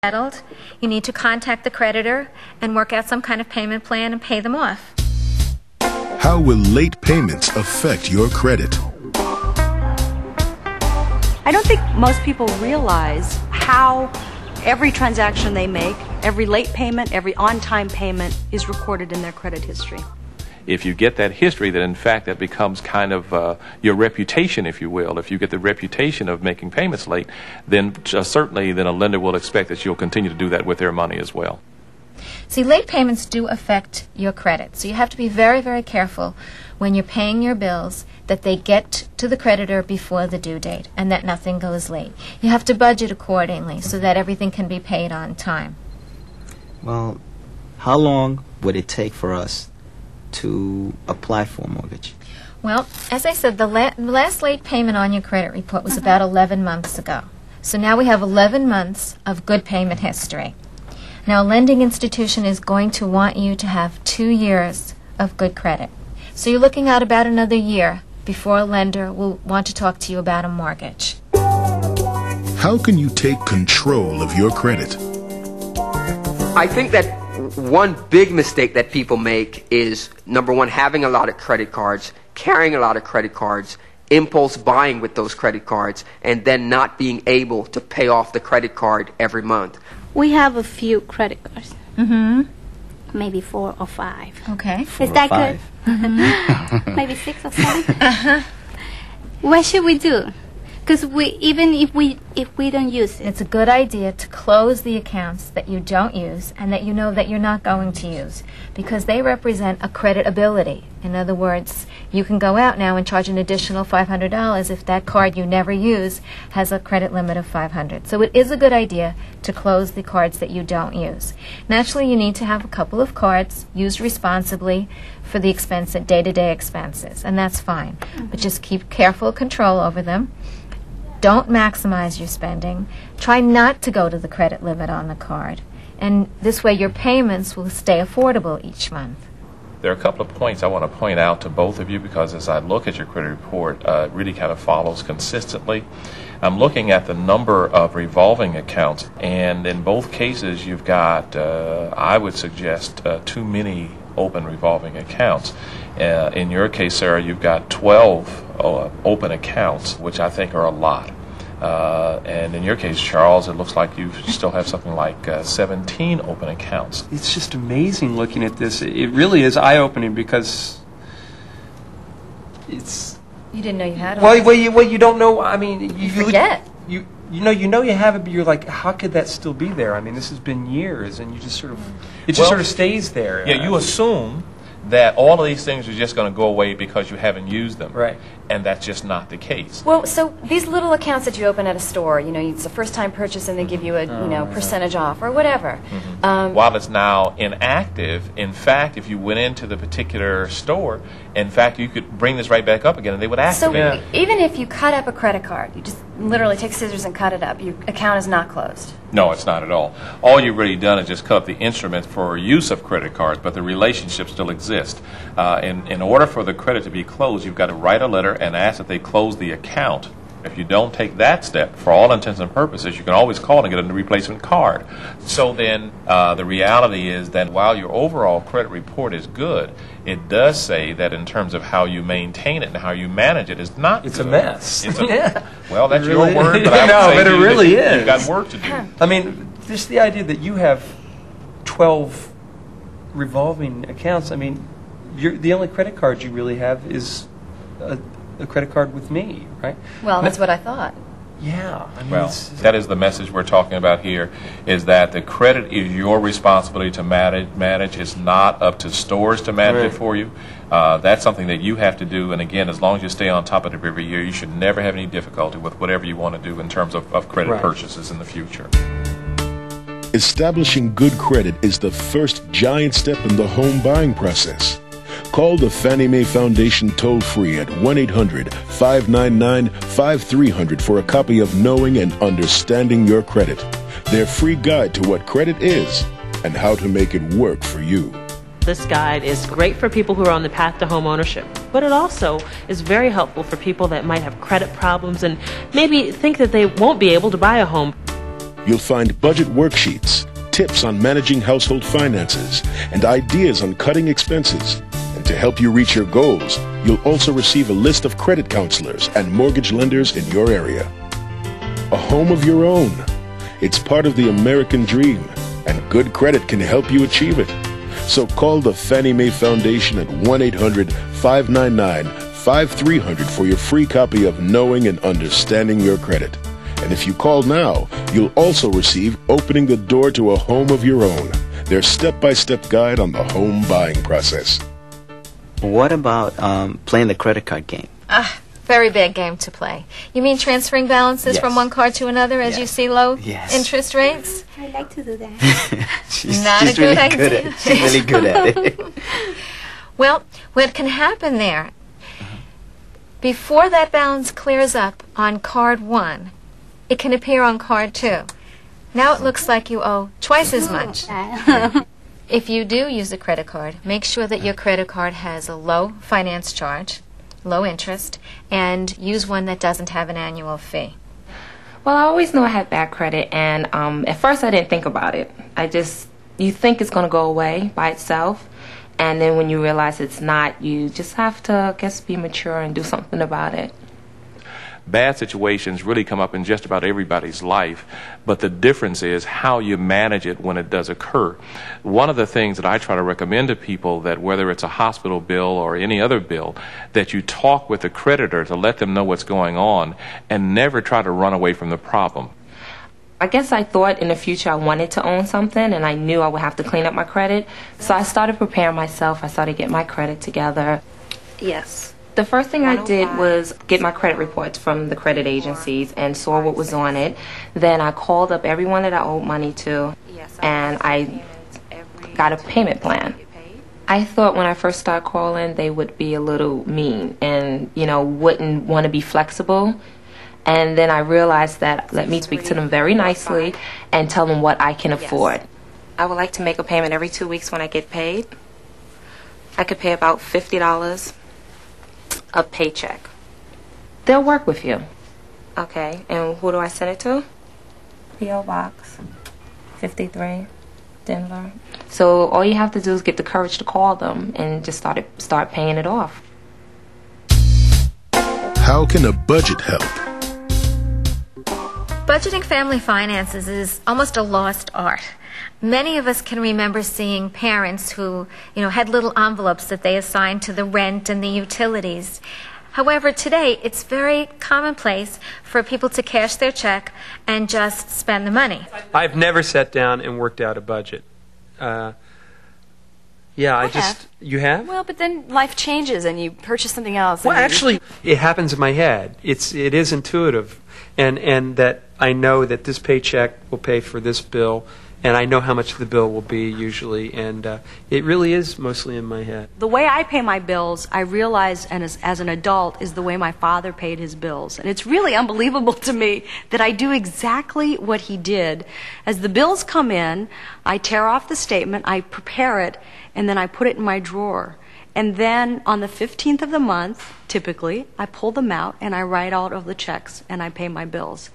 settled, you need to contact the creditor and work out some kind of payment plan and pay them off. How will late payments affect your credit? I don't think most people realize how every transaction they make, every late payment, every on-time payment is recorded in their credit history. If you get that history, then in fact that becomes kind of your reputation, if you will. If you get the reputation of making payments late, then certainly then a lender will expect that you'll continue to do that with their money as well. See, late payments do affect your credit, so you have to be very, very careful when you're paying your bills that they get to the creditor before the due date and that nothing goes late. You have to budget accordingly so that everything can be paid on time. Well, how long would it take for us to apply for a mortgage? Well, as I said, the last late payment on your credit report was about 11 months ago. So now we have 11 months of good payment history. Now, a lending institution is going to want you to have 2 years of good credit. So you're looking at about another year before a lender will want to talk to you about a mortgage. How can you take control of your credit? I think that one big mistake that people make is, number one, having a lot of credit cards, carrying a lot of credit cards, impulse buying with those credit cards, and then not being able to pay off the credit card every month. We have a few credit cards. Mm-hmm. Maybe 4 or 5. Okay. Is that good? Mm-hmm. Maybe 6 or 7. Uh-huh. What should we do? Because even if we don't use it. It's a good idea to close the accounts that you don't use and that you know that you're not going to use, because they represent a credit ability. In other words, you can go out now and charge an additional $500 if that card you never use has a credit limit of $500. So it is a good idea to close the cards that you don't use. Naturally, you need to have a couple of cards used responsibly for the day-to-day expenses, and that's fine. But just keep careful control over them. Don't maximize your spending. Try not to go to the credit limit on the card. And this way your payments will stay affordable each month. There are a couple of points I want to point out to both of you, because as I look at your credit report, it really kind of follows consistently. I'm looking at the number of revolving accounts, and in both cases you've got, I would suggest, too many open revolving accounts. In your case, Sarah, you've got 12 open accounts, which I think are a lot. And in your case, Charles, it looks like you still have something like 17 open accounts. It's just amazing looking at this. It really is eye-opening, because it's... You didn't know you had one. Well, you don't know. I mean, you forget. You know you have it, but you're like, how could that still be there? I mean, this has been years, and you just sort of, it just sort of stays there. Yeah, you assume that all of these things are just going to go away because you haven't used them. Right. And that's just not the case. Well, so these little accounts that you open at a store, you know, it's a first-time purchase and they give you a, percentage off or whatever. Mm-hmm. While it's now inactive, in fact, if you went into the particular store, in fact, you could bring this right back up again and they would activate it. So even if you cut up a credit card, you just literally take scissors and cut it up, your account is not closed. No, it's not at all. All you've really done is just cut up the instrument for use of credit cards, but the relationship still exists. In order for the credit to be closed, you've got to write a letter and ask that they close the account. If you don't take that step, for all intents and purposes, you can always call and get a replacement card. So then the reality is that while your overall credit report is good, it does say that in terms of how you maintain it and how you manage it is not It's good. a mess. It's a, yeah. Well, that's really your word, but I I would say but it really is. You've got work to do. I mean, just the idea that you have 12 revolving accounts, I mean, the only credit card you really have is a credit card with me, right? Well, that's what I thought. Yeah. I mean, Well, that is the message we're talking about here, is that the credit is your responsibility to manage. It's not up to stores to manage it for you. That's something that you have to do, and again, as long as you stay on top of it every year, you should never have any difficulty with whatever you want to do in terms of credit purchases in the future. Establishing good credit is the first giant step in the home buying process. Call the Fannie Mae Foundation toll-free at 1-800-599-5300 for a copy of Knowing and Understanding Your Credit, their free guide to what credit is and how to make it work for you. This guide is great for people who are on the path to home ownership, but it also is very helpful for people that might have credit problems and maybe think that they won't be able to buy a home. You'll find budget worksheets, tips on managing household finances, and ideas on cutting expenses. And to help you reach your goals, you'll also receive a list of credit counselors and mortgage lenders in your area. A home of your own. It's part of the American dream, and good credit can help you achieve it. So call the Fannie Mae Foundation at 1-800-599-5300 for your free copy of Knowing and Understanding Your Credit. And if you call now, you'll also receive Opening the Door to a Home of Your Own, their step-by-step guide on the home buying process. What about playing the credit card game? Very bad game to play. You mean transferring balances Yes. from one card to another as you see low interest rates? I like to do that. she's Not a good really idea. good at it. She's really good at it. Well, what can happen there, before that balance clears up on card 1, it can appear on card 2. Now it looks like you owe twice as much. If you do use a credit card, make sure that your credit card has a low finance charge, low interest, and use one that doesn't have an annual fee. Well, I always knew I had bad credit, and at first I didn't think about it. You think it's going to go away by itself, and then when you realize it's not, you just have to, I guess, be mature and do something about it. Bad situations really come up in just about everybody's life, but the difference is how you manage it when it does occur. One of the things that I try to recommend to people, that whether it's a hospital bill or any other bill, that you talk with the creditor to let them know what's going on and never try to run away from the problem. I guess I thought in the future I wanted to own something, and I knew I would have to clean up my credit, so I started preparing myself. I started getting my credit together. Yes. The first thing I did was get my credit reports from the credit agencies and saw what was on it. Then I called up everyone that I owed money to, and I got a payment plan. I thought when I first started calling they would be a little mean and, wouldn't want to be flexible. And then I realized that let me speak to them very nicely and tell them what I can afford. I would like to make a payment every 2 weeks when I get paid. I could pay about $50 a paycheck. They'll work with you. Okay, and who do I send it to? P.O. Box 53, Denver. So all you have to do is get the courage to call them and just start paying it off. How can a budget help? Budgeting family finances is almost a lost art. Many of us can remember seeing parents who, had little envelopes that they assigned to the rent and the utilities. However, today it's very commonplace for people to cash their check and just spend the money. I've never sat down and worked out a budget. You have? Well, but then life changes and you purchase something else. Well, actually, it happens in my head. It is intuitive, and that I know that this paycheck will pay for this bill, and I know how much the bill will be usually, and it really is mostly in my head. The way I pay my bills, I realize, and as an adult, is the way my father paid his bills. And it's really unbelievable to me that I do exactly what he did. As the bills come in, I tear off the statement, I prepare it, and then I put it in my drawer. And then on the 15th of the month, typically, I pull them out and I write out of the checks and I pay my bills.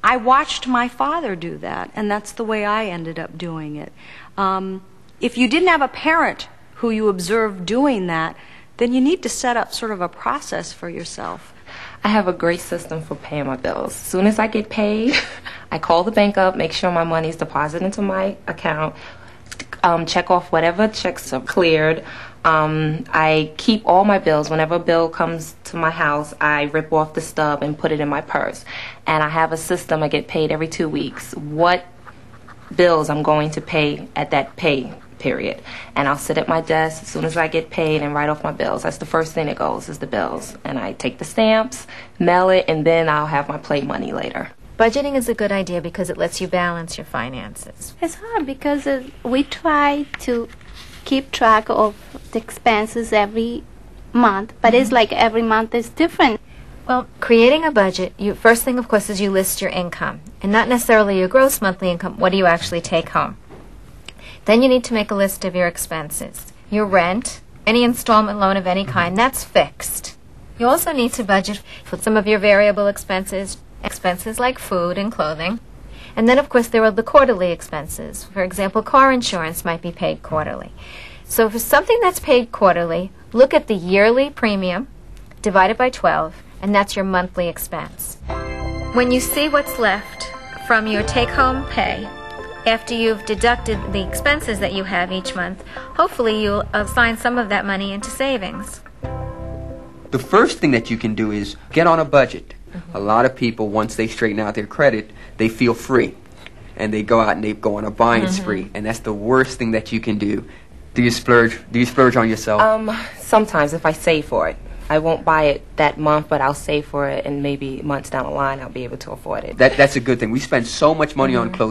I watched my father do that, and that's the way I ended up doing it. If you didn't have a parent who you observed doing that, then you need to set up sort of a process for yourself. I have a great system for paying my bills. As soon as I get paid, I call the bank up, make sure my money's deposited into my account, check off whatever checks are cleared. I keep all my bills. Whenever a bill comes to my house, I rip off the stub and put it in my purse. And I have a system. I get paid every 2 weeks. What bills I'm going to pay at that pay period. And I'll sit at my desk as soon as I get paid and write off my bills. That's the first thing that goes, is the bills. And I take the stamps, mail it, and then I'll have my play money later. Budgeting is a good idea because it lets you balance your finances. It's hard because we try to keep track of the expenses every month, but it's like every month is different. Well, creating a budget, first thing, of course, is you list your income, and not necessarily your gross monthly income. What do you actually take home? Then you need to make a list of your expenses. Your rent, any installment loan of any kind, that's fixed. You also need to budget for some of your variable expenses like food and clothing. And then, of course, there are the quarterly expenses. For example, car insurance might be paid quarterly. So for something that's paid quarterly, look at the yearly premium divided by 12, and that's your monthly expense. When you see what's left from your take-home pay, after you've deducted the expenses that you have each month, hopefully you'll assign some of that money into savings. The first thing that you can do is get on a budget. A lot of people, once they straighten out their credit, they feel free. And they go out and they go on a buying spree. And that's the worst thing that you can do. Do you splurge? Do you splurge on yourself? Sometimes if I save for it. I won't buy it that month, but I'll save for it, and maybe months down the line I'll be able to afford it. That's a good thing. We spend so much money on clothes.